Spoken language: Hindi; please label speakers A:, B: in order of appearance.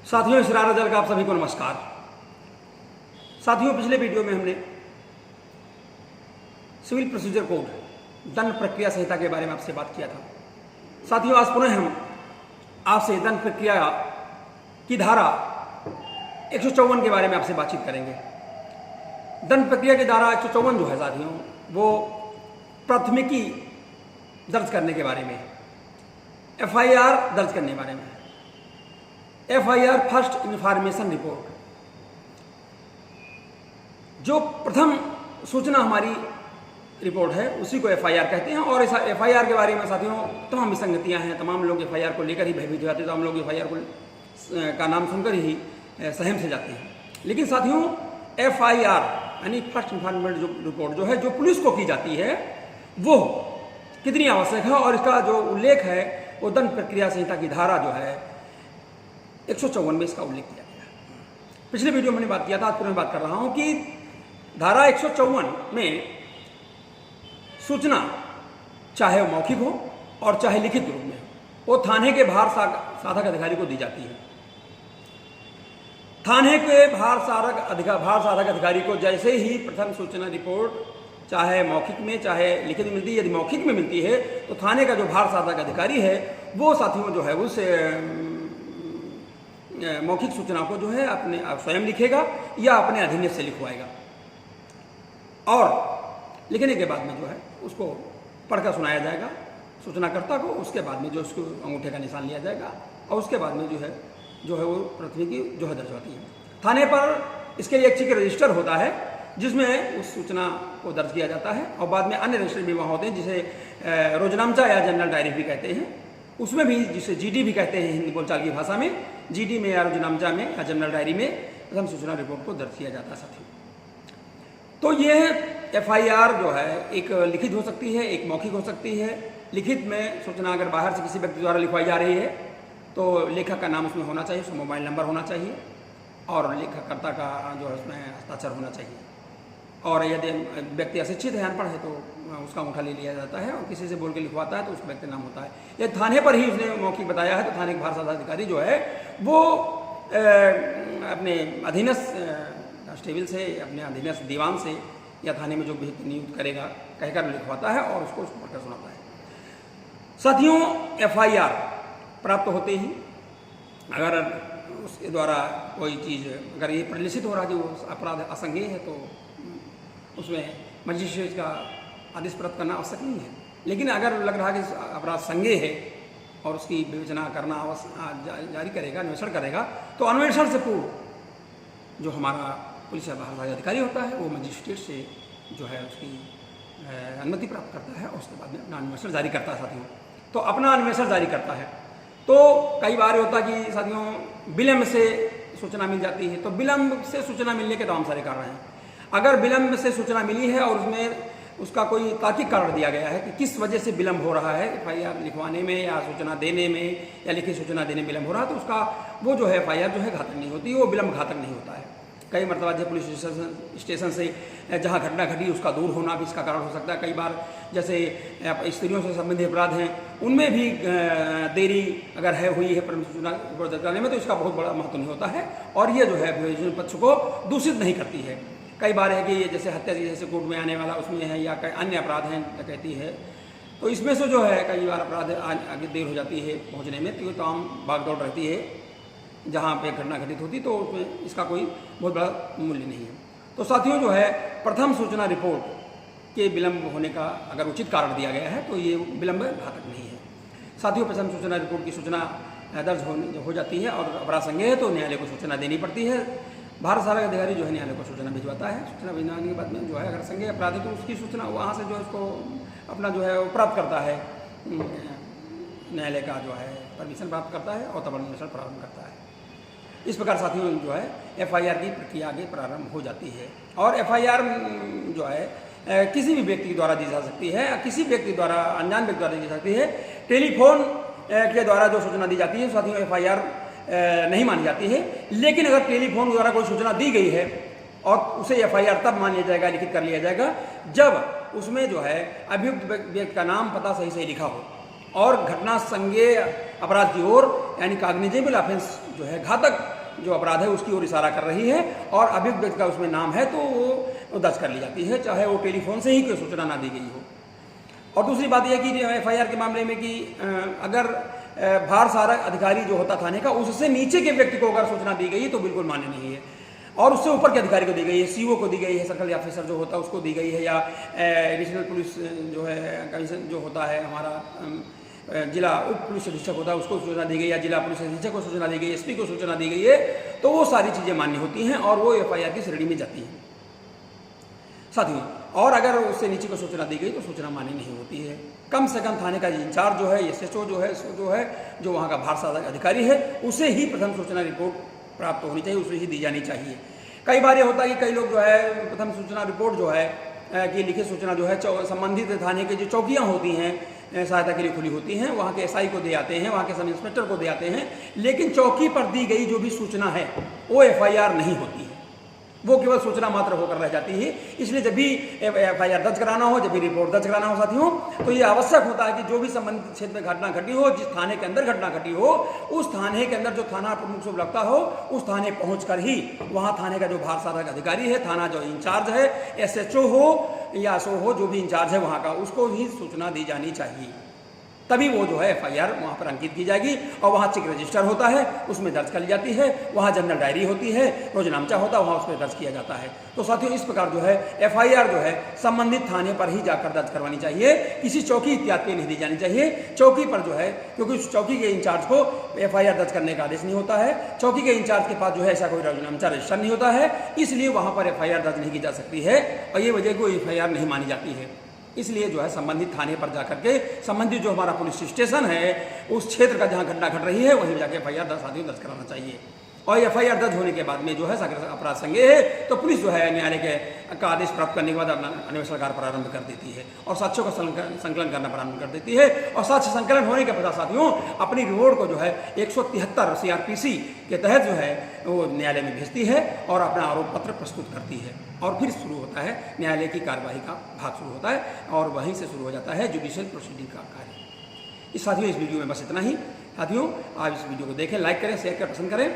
A: साथियों, शरारत दल का आप सभी को नमस्कार। साथियों, पिछले वीडियो में हमने सिविल प्रोसीजर कोड दंड प्रक्रिया संहिता के बारे में आपसे बात किया था। साथियों, आज पुनः हम आपसे दंड प्रक्रिया की धारा 154 के बारे में आपसे बातचीत करेंगे। दंड प्रक्रिया की धारा 154 जो है साथियों, वो प्राथमिकी दर्ज करने के बारे में, एफआईआर दर्ज करने के बारे में। एफआईआर फर्स्ट इंफॉर्मेशन रिपोर्ट, जो प्रथम सूचना हमारी रिपोर्ट है उसी को एफआईआर कहते हैं। और इस एफआईआर के बारे में साथियों तमाम विसंगतियां हैं। तमाम लोग एफआईआर को लेकर ही भयभीत हो जाते हैं, तमाम लोग एफआईआर का नाम सुनकर ही सहम से जाते हैं। लेकिन साथियों, एफआईआर यानी फर्स्ट इंफॉर्मेशन रिपोर्ट जो है, जो पुलिस को की जाती है, वो कितनी आवश्यक है और इसका जो उल्लेख है वो दंड प्रक्रिया संहिता की धारा जो है 154 में इसका उल्लेख किया गया। पिछले वीडियो में मैंने बात किया था, आज फिर मैं बात कर रहा हूं कि धारा 154 में सूचना चाहे वो मौखिक हो और चाहे लिखित रूप में, वो थाने के भार साधक अधिकारी को दी जाती है। थाने के भार साधक अधिकारी को जैसे ही प्रथम सूचना रिपोर्ट चाहे मौखिक में चाहे लिखित में मिलती है, यदि मौखिक में मिलती है तो थाने का जो भार साधक अधिकारी है वो साथियों जो है उस मौखिक सूचना को जो है अपने स्वयं लिखेगा या अपने अधीनस्थ से लिखवाएगा, और लिखने के बाद में जो है उसको पढ़कर सुनाया जाएगा सूचनाकर्ता को। उसके बाद में जो उसको अंगूठे का निशान लिया जाएगा और उसके बाद में जो है वो प्राथमिकी जो है दर्ज होती है। थाने पर इसके लिए एक चेक रजिस्टर होता है जिसमें उस सूचना को दर्ज किया जाता है, और बाद में अन्य रजिस्टर भी वहाँ होते हैं जिसे रोजनामचा या जनरल डायरी भी कहते हैं। उसमें भी, जिसे जीडी भी कहते हैं हिंदी बोलचाल की भाषा में, जीडी में या रोजनामचा में या जनरल डायरी में प्रथम सूचना रिपोर्ट को दर्ज किया जाता है साथियों। तो ये एफआईआर जो है एक लिखित हो सकती है, एक मौखिक हो सकती है। लिखित में सूचना अगर बाहर से किसी व्यक्ति द्वारा लिखवाई जा रही है तो लेखक का नाम उसमें होना चाहिए, उसमें मोबाइल नंबर होना चाहिए और लेखकर्ता का जो है उसमें हस्ताक्षर होना चाहिए। और यदि व्यक्ति अशिक्षित है, अनपढ़ है, तो उसका अंगूठा ले लिया जाता है और किसी से बोल के लिखवाता है तो उस व्यक्ति नाम होता है। यदि थाने पर ही उसने मौखिक बताया है तो थाने के भार साधक अधिकारी जो है वो अपने अधीनस्थ कांस्टेबल से, अपने अधीनस्थ दीवान से या थाने में जो भी नियुक्त करेगा कहकर लिखवाता है और उसको पढ़कर सुनाता है। साथियों, एफआईआर प्राप्त होते ही अगर उसके द्वारा कोई चीज़ अगर ये प्रदर्शित हो रहा है कि वो अपराध असंज्ञेय है तो उसमें मजिस्ट्रेट का आदेश प्राप्त करना आवश्यक नहीं है। लेकिन अगर लग रहा है कि अपराध संज्ञेय है और उसकी विवेचना करना जारी करेगा, अन्वेषण करेगा, तो अन्वेषण से पूर्व जो हमारा पुलिस या बाहर अधिकारी होता है वो मजिस्ट्रेट से जो है उसकी अनुमति प्राप्त करता है और उसके बाद में अपना अन्वेषण जारी करता है साथियों। तो अपना अन्वेषण जारी करता है तो कई बार होता है कि साथियों विलम्ब से सूचना मिल जाती है। तो विलम्ब से सूचना मिलने के तमाम सारे कारण हैं। अगर विलम्ब से सूचना मिली है और उसमें उसका कोई तार्किक कारण दिया गया है कि किस वजह से विलम्ब हो रहा है, एफआईआर लिखवाने में या सूचना देने में या लिखित सूचना देने में विलम्ब हो रहा है, तो उसका वो जो है एफआईआर जो है घातक नहीं होती, वो विलम्ब घातक नहीं होता है। कई मरतबा जो पुलिस स्टेशन से जहाँ घटना घटी उसका दूर होना भी इसका कारण हो सकता है। कई बार जैसे स्त्रियों से संबंधित अपराध हैं उनमें भी देरी अगर हुई है सूचना दर्ज करने में तो इसका बहुत बड़ा महत्व नहीं होता है और ये जो है अभियोजन पक्ष को दूषित नहीं करती है। कई बार है कि जैसे हत्या जैसे कोर्ट में आने वाला उसमें है या कई अन्य अपराध हैं डकैती है, तो इसमें से जो है कई बार अपराध आगे देर हो जाती है पहुँचने में, तो तमाम भागदौड़ रहती है जहाँ पे घटना घटित होती, तो उसमें इसका कोई बहुत बड़ा मूल्य नहीं है। तो साथियों जो है प्रथम सूचना रिपोर्ट के विलम्ब होने का अगर उचित कारण दिया गया है तो ये विलम्ब घातक नहीं है। साथियों, प्रथम सूचना रिपोर्ट की सूचना दर्ज हो जाती है और अपराध संज्ञेय है तो न्यायालय को सूचना देनी पड़ती है। भारत साधक अधिकारी जो है न्यायालय को सूचना भिजवाता है। सूचना भिजवाने के बाद में जो है अगर संज्ञेय अपराध है तो उसकी सूचना वहाँ से जो है उसको अपना जो है वो प्राप्त करता है, न्यायालय का जो है परमिशन प्राप्त करता है और तब अन्वेषण प्रारंभ करता है। इस प्रकार साथियों जो है एफआईआर की प्रक्रिया आगे प्रारंभ हो जाती है। और एफआईआर जो है किसी भी व्यक्ति द्वारा दी जा सकती है, किसी व्यक्ति द्वारा, अनजान व्यक्ति द्वारा दी जा सकती है। टेलीफोन के द्वारा जो सूचना दी जाती है साथियों एफआईआर नहीं मानी जाती है। लेकिन अगर टेलीफोन द्वारा कोई सूचना दी गई है और उसे एफआईआर तब मान लिया जाएगा, लिखित कर लिया जाएगा जब उसमें जो है अभियुक्त व्यक्ति का नाम पता सही लिखा हो और घटना संज्ञेय अपराध की ओर यानी कॉग्निजेबल ऑफेंस जो है घातक जो अपराध है उसकी ओर इशारा कर रही है और अभियुक्त व्यक्ति का उसमें नाम है तो वो दर्ज कर ली जाती है, चाहे वो टेलीफोन से ही कोई सूचना ना दी गई हो। और दूसरी बात यह कि FIR के मामले में कि अगर भार सारक अधिकारी जो होता थाने का उससे नीचे के व्यक्ति को अगर सूचना दी गई तो बिल्कुल मान्य नहीं है, और उससे ऊपर के अधिकारी को दी गई है, CO को दी गई है, सर्कल ऑफिसर जो होता है उसको दी गई है, या एडिशनल पुलिस जो है कमीशन जो होता है हमारा जिला उप पुलिस अधीक्षक होता है उसको सूचना दी गई, या जिला पुलिस अधीक्षक को सूचना दी गई, SP को सूचना दी गई है, तो वो सारी चीज़ें मान्य होती हैं और वो FIR की श्रेणी में जाती हैं साथियों। और अगर उससे नीचे को सूचना दी गई तो सूचना मान्य नहीं होती है। कम से कम थाने का इंचार्ज जो है, SHO जो है जो वहाँ का भार साधक अधिकारी है, उसे ही प्रथम सूचना रिपोर्ट प्राप्त होनी चाहिए, उसे ही दी जानी चाहिए। कई बार ये होता है कि कई लोग जो है प्रथम सूचना रिपोर्ट जो है कि लिखित सूचना जो है संबंधित थाने की जो चौकियाँ होती हैं सहायता के लिए खुली होती हैं, वहाँ के SI को दे आते हैं, वहाँ के सब इंस्पेक्टर को दे आते हैं, लेकिन चौकी पर दी गई जो भी सूचना है वो FIR नहीं होती है, वो केवल सूचना मात्र होकर रह जाती है। इसलिए जब भी FIR दर्ज कराना हो, जब भी रिपोर्ट दर्ज कराना हो साथियों, तो ये आवश्यक होता है कि जो भी संबंधित क्षेत्र में घटना घटी हो, जिस थाने के अंदर घटना घटी हो, उस थाने के अंदर जो थाना प्रमुख शुभ लगता हो उस थाने पहुंचकर ही वहाँ थाने का जो भार साधक अधिकारी है, थाना जो इंचार्ज है, SHO हो या SO हो, जो भी इंचार्ज है वहाँ का, उसको ही सूचना दी जानी चाहिए। तभी वो जो है FIR वहाँ पर अंकित की जाएगी और वहाँ चेक रजिस्टर होता है उसमें दर्ज कर ली जाती है, वहाँ जनरल डायरी होती है, रोजनामचा होता है, वहाँ उसमें दर्ज किया जाता है। तो साथियों इस प्रकार जो है FIR जो है संबंधित थाने पर ही जाकर दर्ज करवानी चाहिए, किसी चौकी इत्यादि पे नहीं दी जानी चाहिए। चौकी पर जो है, क्योंकि उस चौकी के इंचार्ज को FIR दर्ज करने का आदेश नहीं होता है, चौकी के इंचार्ज के पास जो है ऐसा कोई रोजनामचा रजिस्टर नहीं होता है, इसलिए वहाँ पर FIR दर्ज नहीं की जा सकती है और ये वजह को FIR नहीं मानी जाती है। इसलिए जो है संबंधित थाने पर जाकर के संबंधित जो हमारा पुलिस स्टेशन है उस क्षेत्र का जहाँ घटना घट रही है वहीं जाके FIR दर्ज कराना चाहिए। और FIR दर्ज होने के बाद में जो है अपराध संज्ञेय है तो पुलिस जो है न्यायालय का आदेश प्राप्त करने के बाद अपना अन्वेषण कार्य प्रारंभ कर देती है और साक्ष्यों का संकलन करना प्रारंभ कर देती है। और साक्ष्य संकलन होने के पश्चात साथियों अपनी रिपोर्ट को जो है 173 CRPC के तहत जो है वो न्यायालय में भेजती है और अपना आरोप पत्र प्रस्तुत करती है और फिर शुरू होता है न्यायालय की कार्यवाही का भाग शुरू होता है और वहीं से शुरू हो जाता है जुडिशियल प्रोसीडिंग का कार्य। इस साथियों इस वीडियो में बस इतना ही। साथियों आप इस वीडियो को देखें, लाइक करें, शेयर करें, पसंद करें।